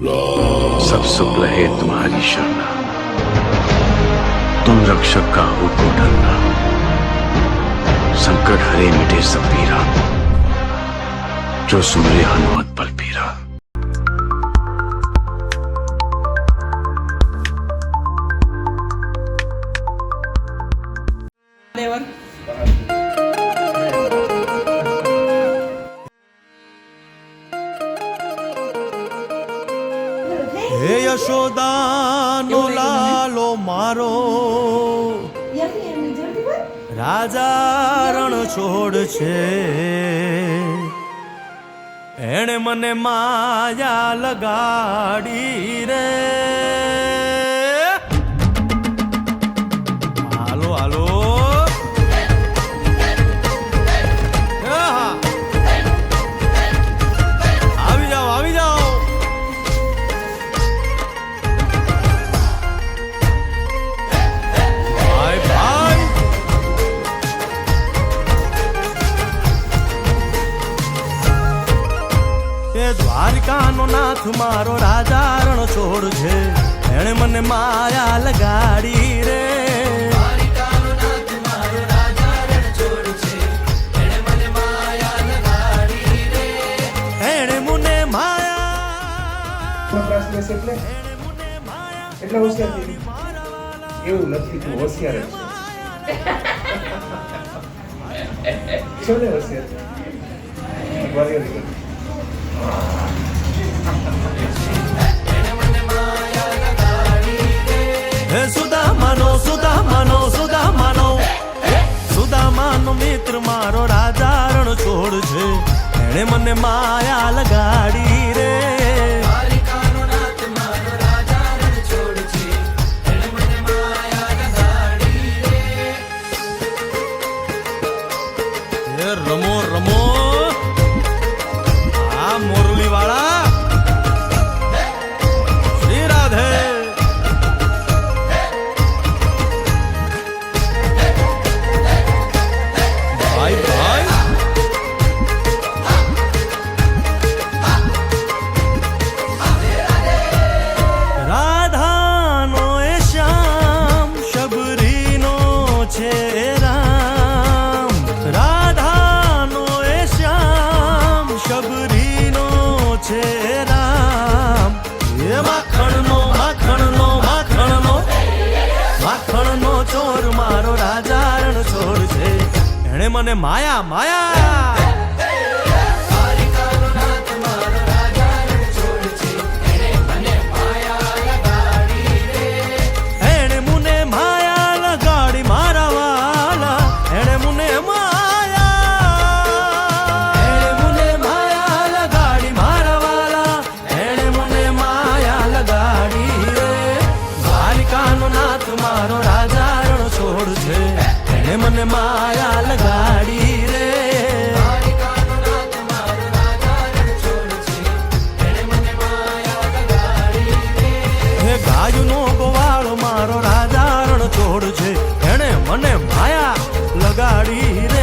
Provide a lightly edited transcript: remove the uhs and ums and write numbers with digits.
सब सुख लहे तुम्हारी शरणा, तुम रक्षक का हो को डरना। संकट हरे मिटे सब पीरा, जो सुमरे हनुमत बलबीरा। હે યશોદાનો લાલો મારો, રાજા રણ છોડ છે. એણે મને માયા લગાડી રે. હાલો હાલો આવી જાઓ આવી જાઓ. દ્વારિકાનો નાથ મારો રાજા રણ છોડ છે. એણે મને માયા લગાડી રે. દ્વારિકાનો નાથ મારો રાજા રણ છોડ છે. એણે મને માયા લગાડી રે. એણે મને માયા એટલે હોશિયાર એવું નથી, તું હોશિયાર જ છે ને. હોશિયાર હે સુદામાનો સુદામાનો સુદામાનો સુદામાનો મિત્ર મારો રાજા રણ છોડ છે. એણે મને માયા લગાડી રે. દ્વારિકાનો નાથ મારો રાજા રણ છોડ છે. એણે મને માયા લગાડી રે. હે રમો રમો આ મોરલી વાળા. શ્રી રાધે. ભાઈ ભાઈ રાધાનો એ શ્યામ શબરીનો છે રામ. રાધાનો એ શ્યામ શબરીનો છે રામ. એ માખણનો માખણનો માખણનો માખણનો ચોર મારો રાજા રણ છોડ છે. એણે મને માયા માયા. દ્વારિકાનો નાથ મારો રાજા રણ છોડ છે. એણે મને માયા લગાડી રે. એણે મને માયા લગાડી મારા વાલા. એણે મને માયા. એણે મને માયા લગાડી મારા વાલા. એણે મને માયા લગાડી રે. દ્વારિકાનો નાથ મારો રાજા રણ છોડ છે. એણે મને માયા લગાડી રે. દ્વારિકાનો નાથ મારો રાજા રણ છોડ છે. એણે મને માયા લગાડી રે. હે ગાયનો ગોવાળો મારો રાજા રણ છોડ છે. એણે મને માયા લગાડી રે.